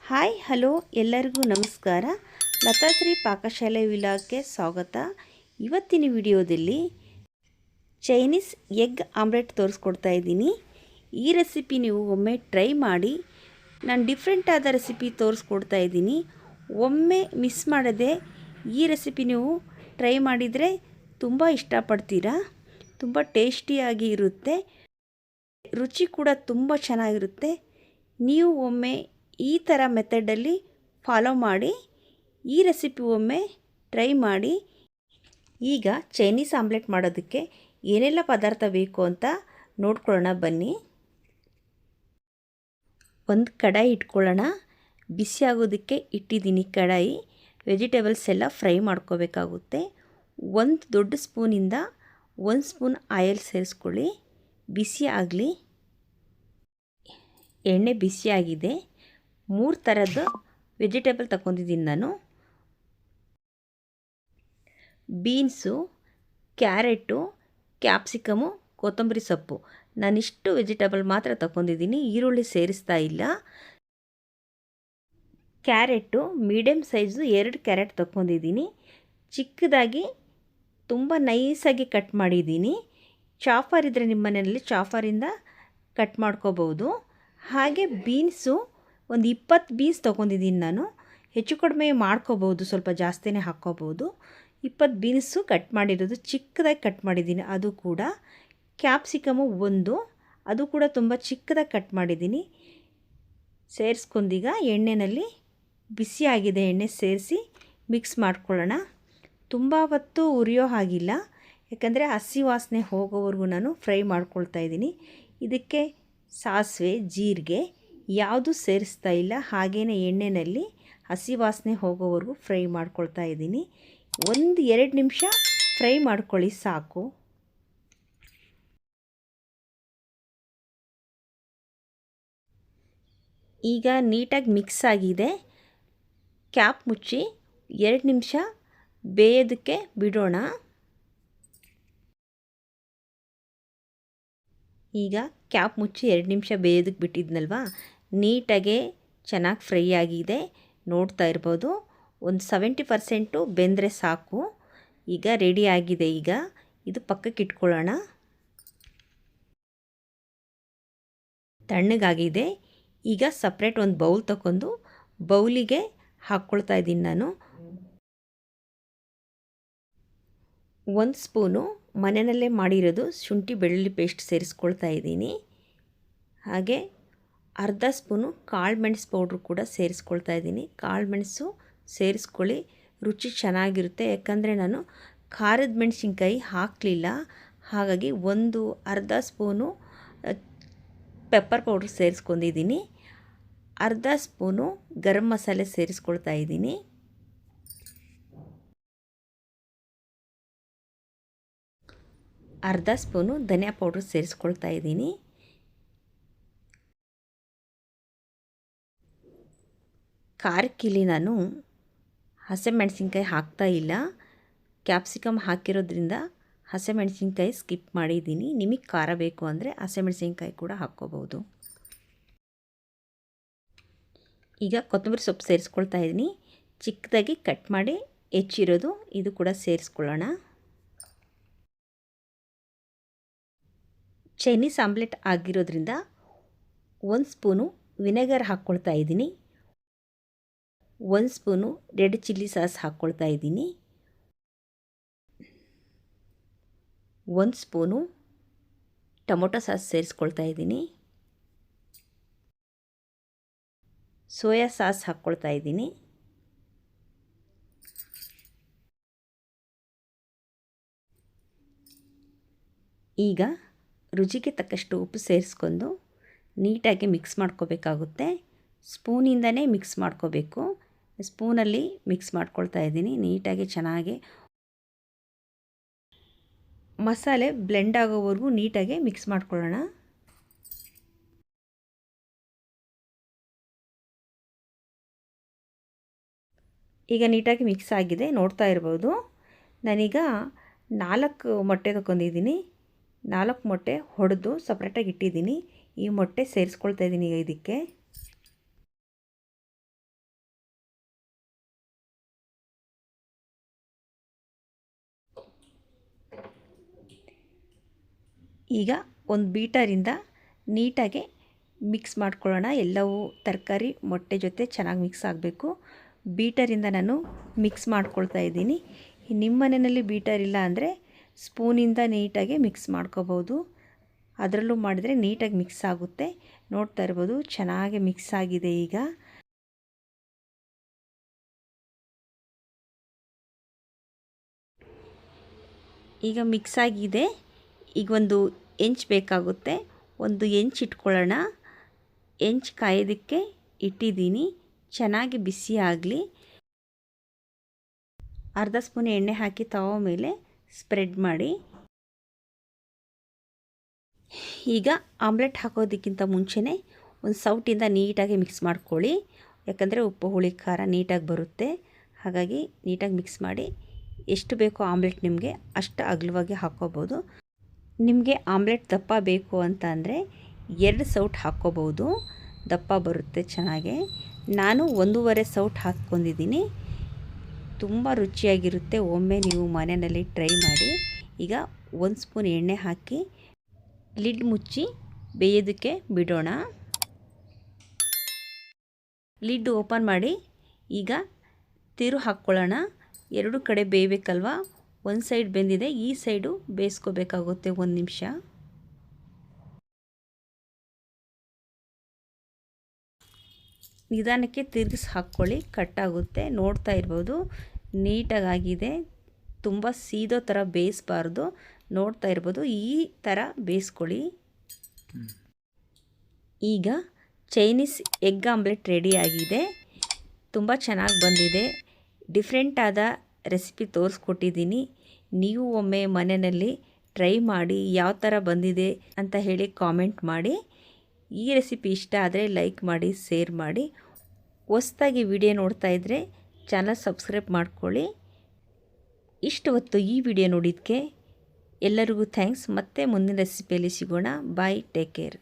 Hi hello ಎಲ್ಲರಿಗೂ ನಮಸ್ಕಾರ. ಲತಾಶ್ರೀ ಪಾಕಶಾಲೆ ವಿಲಾಗ್ಗೆ ಸ್ವಾಗತ. ಇವತ್ತಿನ ವಿಡಿಯೋದಲ್ಲಿ ಚೈನೀಸ್ ಎಗ್ ಆಮ್ಲೆಟ್ ತೋರಿಸ್ಕೊಡ್ತಾ ಇದ್ದೀನಿ. ಈ ರೆಸಿಪಿ ನೀವು ಒಮ್ಮೆ ಟ್ರೈ ಮಾಡಿ. ನಾನು ಡಿಫ್ರೆಂಟ್ ಆದ ರೆಸಿಪಿ ತೋರಿಸ್ಕೊಡ್ತಾ ಇದ್ದೀನಿ. ಒಮ್ಮೆ ಮಿಸ್ ಮಾಡದೆ ಈ ರೆಸಿಪಿ ನೀವು ಟ್ರೈ ಮಾಡಿದರೆ ತುಂಬ ಇಷ್ಟಪಡ್ತೀರಾ. ತುಂಬ ಟೇಸ್ಟಿಯಾಗಿ ಇರುತ್ತೆ, ರುಚಿ ಕೂಡ ತುಂಬ ಚೆನ್ನಾಗಿರುತ್ತೆ. ನೀವು ಒಮ್ಮೆ ಈ ಥರ ಮೆಥಡಲ್ಲಿ ಫಾಲೋ ಮಾಡಿ, ಈ ರೆಸಿಪಿ ಒಮ್ಮೆ ಟ್ರೈ ಮಾಡಿ. ಈಗ ಚೈನೀಸ್ ಆಮ್ಲೆಟ್ ಮಾಡೋದಕ್ಕೆ ಏನೆಲ್ಲ ಪದಾರ್ಥ ಬೇಕು ಅಂತ ನೋಡ್ಕೊಳ್ಳೋಣ ಬನ್ನಿ. ಒಂದು ಕಡಾಯಿ ಇಟ್ಕೊಳ್ಳೋಣ. ಬಿಸಿ ಆಗೋದಕ್ಕೆ ಇಟ್ಟಿದ್ದೀನಿ ಕಡಾಯಿ. ವೆಜಿಟೇಬಲ್ಸ್ ಎಲ್ಲ ಫ್ರೈ ಮಾಡ್ಕೋಬೇಕಾಗುತ್ತೆ. ಒಂದು ದೊಡ್ಡ ಸ್ಪೂನಿಂದ 1 ಸ್ಪೂನ್ ಆಯಿಲ್ ಸೇರಿಸ್ಕೊಳ್ಳಿ. ಬಿಸಿ ಆಗಲಿ. ಎಣ್ಣೆ ಬಿಸಿಯಾಗಿದೆ. 3 ಥರದ ವೆಜಿಟೇಬಲ್ ತಗೊಂಡಿದ್ದೀನಿ ನಾನು. ಬೀನ್ಸು, ಕ್ಯಾರೆಟು, ಕ್ಯಾಪ್ಸಿಕಮು, ಕೊತ್ತಂಬರಿ ಸೊಪ್ಪು. ನಾನಿಷ್ಟು ವೆಜಿಟೇಬಲ್ ಮಾತ್ರ ತಗೊಂಡಿದ್ದೀನಿ, ಈರುಳ್ಳಿ ಸೇರಿಸ್ತಾ ಇಲ್ಲ. ಕ್ಯಾರೆಟು ಮೀಡಿಯಮ್ ಸೈಜು 2 ಕ್ಯಾರೆಟ್ ತಗೊಂಡಿದ್ದೀನಿ. ಚಿಕ್ಕದಾಗಿ ತುಂಬ ನೈಸಾಗಿ ಕಟ್ ಮಾಡಿದ್ದೀನಿ. ಚಾಫರ್ ಇದ್ದರೆ ನಿಮ್ಮ ಮನೆಯಲ್ಲಿ ಚಾಫರಿಂದ ಕಟ್ ಮಾಡ್ಕೋಬೋದು. ಹಾಗೆ ಬೀನ್ಸು ಒಂದು 20 ಬೀನ್ಸ್ ತೊಗೊಂಡಿದ್ದೀನಿ ನಾನು. ಹೆಚ್ಚು ಕಡಿಮೆ ಮಾಡ್ಕೋಬೋದು, ಸ್ವಲ್ಪ ಜಾಸ್ತಿನೇ ಹಾಕ್ಕೋಬೋದು. 20 ಬೀನ್ಸು ಕಟ್ ಮಾಡಿರೋದು, ಚಿಕ್ಕದಾಗಿ ಕಟ್ ಮಾಡಿದ್ದೀನಿ. ಅದು ಕೂಡ ಕ್ಯಾಪ್ಸಿಕಮು 1, ಅದು ಕೂಡ ತುಂಬ ಚಿಕ್ಕದಾಗಿ ಕಟ್ ಮಾಡಿದ್ದೀನಿ. ಸೇರಿಸ್ಕೊಂಡೀಗ ಎಣ್ಣೆಯಲ್ಲಿ ಬಿಸಿಯಾಗಿದೆ, ಎಣ್ಣೆ ಸೇರಿಸಿ ಮಿಕ್ಸ್ ಮಾಡ್ಕೊಳ್ಳೋಣ. ತುಂಬ ಹೊತ್ತು ಉರಿಯೋ ಹಾಗಿಲ್ಲ, ಯಾಕಂದರೆ ಹಸಿ ವಾಸನೆ ಹೋಗೋವರೆಗೂ ನಾನು ಫ್ರೈ ಮಾಡ್ಕೊಳ್ತಾ ಇದ್ದೀನಿ. ಇದಕ್ಕೆ ಸಾಸಿವೆ, ಜೀರಿಗೆ ಯಾವುದು ಸೇರಿಸ್ತಾ ಇಲ್ಲ. ಹಾಗೇ ಎಣ್ಣೆಯಲ್ಲಿ ಹಸಿ ವಾಸನೆ ಹೋಗೋವರೆಗೂ ಫ್ರೈ ಮಾಡ್ಕೊಳ್ತಾ ಇದ್ದೀನಿ. 1-2 ನಿಮಿಷ ಫ್ರೈ ಮಾಡ್ಕೊಳ್ಳಿ ಸಾಕು. ಈಗ ನೀಟಾಗಿ ಮಿಕ್ಸ್ ಆಗಿದೆ. ಕ್ಯಾಪ್ ಮುಚ್ಚಿ 2 ನಿಮಿಷ ಬೇಯೋದಕ್ಕೆ ಬಿಡೋಣ. ಈಗ ಕ್ಯಾಪ್ ಮುಚ್ಚಿ 2 ನಿಮಿಷ ಬೇಯೋದಕ್ಕೆ ಬಿಟ್ಟಿದ್ನಲ್ವ, ನೀಟಾಗೆ ಚೆನ್ನಾಗಿ ಫ್ರೈ ಆಗಿದೆ. ನೋಡ್ತಾ ಇರ್ಬೋದು, ಒಂದು 70% ಬೆಂದರೆ ಸಾಕು. ಈಗ ರೆಡಿ ಆಗಿದೆ. ಈಗ ಇದು ಪಕ್ಕಕ್ಕೆ ಇಟ್ಕೊಳ್ಳೋಣ. ತಣ್ಣಗಾಗಿದೆ. ಈಗ ಸಪ್ರೇಟ್ ಒಂದು ಬೌಲ್ ತಗೊಂಡು ಬೌಲಿಗೆ ಹಾಕ್ಕೊಳ್ತಾ ಇದ್ದೀನಿ ನಾನು. 1 ಸ್ಪೂನು ಮನೆಯಲ್ಲೇ ಮಾಡಿರೋದು ಶುಂಠಿ ಬೆಳ್ಳುಳ್ಳಿ ಪೇಸ್ಟ್ ಸೇರಿಸ್ಕೊಳ್ತಾ ಇದ್ದೀನಿ. ಹಾಗೆ ಅರ್ಧ ಸ್ಪೂನು ಕಾಳು ಮೆಣಸು ಪೌಡ್ರು ಕೂಡ ಸೇರಿಸ್ಕೊಳ್ತಾ ಇದ್ದೀನಿ. ಕಾಳು ಮೆಣಸು ಸೇರಿಸ್ಕೊಳ್ಳಿ, ರುಚಿ ಚೆನ್ನಾಗಿರುತ್ತೆ. ಯಾಕಂದರೆ ನಾನು ಖಾರದ ಮೆಣಸಿನ್ಕಾಯಿ ಹಾಕಲಿಲ್ಲ, ಹಾಗಾಗಿ ಅರ್ಧ ಸ್ಪೂನು ಪೆಪ್ಪರ್ ಪೌಡ್ರ್ ಸೇರಿಸ್ಕೊಂಡಿದ್ದೀನಿ. ಅರ್ಧ ಸ್ಪೂನು ಗರಂ ಮಸಾಲೆ ಸೇರಿಸ್ಕೊಳ್ತಾ ಇದ್ದೀನಿ. ಅರ್ಧ ಸ್ಪೂನು ಧನಿಯಾ ಪೌಡ್ರ್ ಸೇರಿಸ್ಕೊಳ್ತಾ ಇದ್ದೀನಿ. ಖಾರಕ್ಕಿಲ್ಲಿ ನಾನು ಹಸಿಮೆಣಸಿನ್ಕಾಯಿ ಹಾಕ್ತಾ ಇಲ್ಲ. ಕ್ಯಾಪ್ಸಿಕಮ್ ಹಾಕಿರೋದ್ರಿಂದ ಹಸಿಮೆಣಸಿನ್ಕಾಯಿ ಸ್ಕಿಪ್ ಮಾಡಿದ್ದೀನಿ. ನಿಮಗೆ ಖಾರ ಬೇಕು ಅಂದರೆ ಹಸಿಮೆಣಸಿನ್ಕಾಯಿ ಕೂಡ ಹಾಕ್ಕೋಬೋದು. ಈಗ ಕೊತ್ತಂಬರಿ ಸೊಪ್ಪು ಸೇರಿಸ್ಕೊಳ್ತಾ ಇದ್ದೀನಿ. ಚಿಕ್ಕದಾಗಿ ಕಟ್ ಮಾಡಿ ಹೆಚ್ಚಿರೋದು, ಇದು ಕೂಡ ಸೇರಿಸ್ಕೊಳ್ಳೋಣ. ಚೈನೀಸ್ ಆಮ್ಲೆಟ್ ಆಗಿರೋದ್ರಿಂದ 1 ಸ್ಪೂನು ವಿನೆಗರ್ ಹಾಕ್ಕೊಳ್ತಾ ಇದ್ದೀನಿ. 1 ಸ್ಪೂನು ರೆಡ್ ಚಿಲ್ಲಿ ಸಾಸ್ ಹಾಕ್ಕೊಳ್ತಾ ಇದ್ದೀನಿ. 1 ಸ್ಪೂನು ಟೊಮೊಟೊ ಸಾಸ್ ಸೇರಿಸ್ಕೊಳ್ತಾ ಇದ್ದೀನಿ. ಸೋಯಾ ಸಾಸ್ ಹಾಕ್ಕೊಳ್ತಾ ಇದ್ದೀನಿ. ಈಗ ರುಚಿಗೆ ತಕ್ಕಷ್ಟು ಉಪ್ಪು ಸೇರಿಸ್ಕೊಂಡು ನೀಟಾಗಿ ಮಿಕ್ಸ್ ಮಾಡ್ಕೋಬೇಕಾಗುತ್ತೆ. ಸ್ಪೂನಿಂದನೇ ಮಿಕ್ಸ್ ಮಾಡ್ಕೋಬೇಕು. ಸ್ಪೂನಲ್ಲಿ ಮಿಕ್ಸ್ ಮಾಡ್ಕೊಳ್ತಾ ಇದ್ದೀನಿ. ನೀಟಾಗಿ ಚೆನ್ನಾಗಿ ಮಸಾಲೆ ಬ್ಲೆಂಡ್ ಆಗೋವರೆಗೂ ನೀಟಾಗಿ ಮಿಕ್ಸ್ ಮಾಡ್ಕೊಳ್ಳೋಣ. ಈಗ ನೀಟಾಗಿ ಮಿಕ್ಸ್ ಆಗಿದೆ, ನೋಡ್ತಾ ಇರ್ಬೋದು. ನಾನೀಗ 4 ಮೊಟ್ಟೆ ತಗೊಂಡಿದ್ದೀನಿ. 4 ಮೊಟ್ಟೆ ಹೊಡೆದು ಸಪ್ರೇಟಾಗಿ ಇಟ್ಟಿದ್ದೀನಿ. ಈ ಮೊಟ್ಟೆ ಸೇರಿಸ್ಕೊಳ್ತಾ ಇದ್ದೀನಿ ಈಗ ಇದಕ್ಕೆ. ಈಗ ಒಂದು ಬೀಟರಿಂದ ನೀಟಾಗಿ ಮಿಕ್ಸ್ ಮಾಡ್ಕೊಳ್ಳೋಣ. ಎಲ್ಲವೂ ತರಕಾರಿ ಮೊಟ್ಟೆ ಜೊತೆ ಚೆನ್ನಾಗಿ ಮಿಕ್ಸ್ ಆಗಬೇಕು. ಬೀಟರಿಂದ ನಾನು ಮಿಕ್ಸ್ ಮಾಡ್ಕೊಳ್ತಾ ಇದ್ದೀನಿ. ನಿಮ್ಮ ಮನೆಯಲ್ಲಿ ಬೀಟರ್ ಇಲ್ಲ ಅಂದರೆ ಸ್ಪೂನಿಂದ ನೀಟಾಗಿ ಮಿಕ್ಸ್ ಮಾಡ್ಕೋಬೋದು. ಅದರಲ್ಲೂ ಮಾಡಿದರೆ ನೀಟಾಗಿ ಮಿಕ್ಸ್ ಆಗುತ್ತೆ. ನೋಡ್ತಾ ಇರ್ಬೋದು ಚೆನ್ನಾಗಿ ಮಿಕ್ಸ್ ಆಗಿದೆ. ಈಗ ಮಿಕ್ಸ್ ಆಗಿದೆ. ಈಗ ಒಂದು ಹೆಂಚು ಬೇಕಾಗುತ್ತೆ. ಒಂದು ಹೆಂಚು ಇಟ್ಕೊಳ್ಳೋಣ. ಹೆಂಚು ಕಾಯೋದಕ್ಕೆ ಇಟ್ಟಿದ್ದೀನಿ. ಚೆನ್ನಾಗಿ ಬಿಸಿ ಆಗಲಿ. ಅರ್ಧ ಸ್ಪೂನ್ ಎಣ್ಣೆ ಹಾಕಿ ತವ ಮೇಲೆ ಸ್ಪ್ರೆಡ್ ಮಾಡಿ. ಈಗ ಆಮ್ಲೆಟ್ ಹಾಕೋದಕ್ಕಿಂತ ಮುಂಚೆನೇ ಒಂದು ಸೌಟಿಂದ ನೀಟಾಗಿ ಮಿಕ್ಸ್ ಮಾಡ್ಕೊಳ್ಳಿ. ಯಾಕಂದರೆ ಉಪ್ಪು ಹುಳಿ ಖಾರ ನೀಟಾಗಿ ಬರುತ್ತೆ. ಹಾಗಾಗಿ ನೀಟಾಗಿ ಮಿಕ್ಸ್ ಮಾಡಿ. ಎಷ್ಟು ಬೇಕೋ ಆಮ್ಲೆಟ್ ನಿಮಗೆ ಅಷ್ಟು ಅಗಲವಾಗಿ ಹಾಕ್ಕೋಬೋದು. ನಿಮಗೆ ಆಮ್ಲೆಟ್ ದಪ್ಪ ಬೇಕು ಅಂತ ಅಂದರೆ 2 ಸೌಟ್ ಹಾಕ್ಕೋಬೋದು. ದಪ್ಪ ಬರುತ್ತೆ ಚೆನ್ನಾಗೆ. ನಾನು 1.5 ಸೌಟ್ ಹಾಕ್ಕೊಂಡಿದ್ದೀನಿ. ತುಂಬ ರುಚಿಯಾಗಿರುತ್ತೆ. ಒಮ್ಮೆ ನೀವು ಮನೆಯಲ್ಲಿ ಟ್ರೈ ಮಾಡಿ. ಈಗ 1 ಸ್ಪೂನ್ ಎಣ್ಣೆ ಹಾಕಿ ಲಿಡ್ ಮುಚ್ಚಿ ಬೇಯೋದಕ್ಕೆ ಬಿಡೋಣ. ಲಿಡ್ ಓಪನ್ ಮಾಡಿ ಈಗ ತಿರು ಹಾಕ್ಕೊಳ್ಳೋಣ. 2 ಕಡೆ ಬೇಯಬೇಕಲ್ವ. ಒಂದು ಸೈಡ್ ಬೆಂದಿದೆ, ಈ ಸೈಡು ಬೇಯಿಸ್ಕೋಬೇಕಾಗುತ್ತೆ 1 ನಿಮಿಷ. ನಿಧಾನಕ್ಕೆ ತಿರುಗಿಸಿ ಹಾಕ್ಕೊಳ್ಳಿ, ಕಟ್ಟಾಗುತ್ತೆ. ನೋಡ್ತಾ ಇರ್ಬೋದು ನೀಟಾಗಿದೆ. ತುಂಬ ಸೀದೋ ಥರ ಬೇಯಿಸಬಾರ್ದು. ನೋಡ್ತಾ ಇರ್ಬೋದು ಈ ಥರ ಬೇಯಿಸ್ಕೊಳ್ಳಿ. ಈಗ ಚೈನೀಸ್ ಎಗ್ ಆಮ್ಲೆಟ್ ರೆಡಿಯಾಗಿದೆ. ತುಂಬ ಚೆನ್ನಾಗಿ ಬಂದಿದೆ. ಡಿಫ್ರೆಂಟ್ ಆದ ರೆಸಿಪಿ ತೋರಿಸ್ಕೊಟ್ಟಿದ್ದೀನಿ. ನೀವು ಒಮ್ಮೆ ಮನೆಯಲ್ಲಿ ಟ್ರೈ ಮಾಡಿ ಯಾವ ಥರ ಬಂದಿದೆ ಅಂತ ಹೇಳಿ ಕಾಮೆಂಟ್ ಮಾಡಿ. ಈ ರೆಸಿಪಿ ಇಷ್ಟ ಆದರೆ ಲೈಕ್ ಮಾಡಿ, ಶೇರ್ ಮಾಡಿ. ಹೊಸದಾಗಿ ವಿಡಿಯೋ ನೋಡ್ತಾ ಇದ್ದರೆ ಚಾನಲ್ ಸಬ್ಸ್ಕ್ರೈಬ್ ಮಾಡ್ಕೊಳ್ಳಿ. ಇಷ್ಟು ಹೊತ್ತು ಈ ವಿಡಿಯೋ ನೋಡಿದ್ದಕ್ಕೆ ಎಲ್ಲರಿಗೂ ಥ್ಯಾಂಕ್ಸ್. ಮತ್ತೆ ಮುಂದಿನ ರೆಸಿಪಿಯಲ್ಲಿ ಸಿಗೋಣ. ಬಾಯ್, ಟೇಕ್ ಕೇರ್.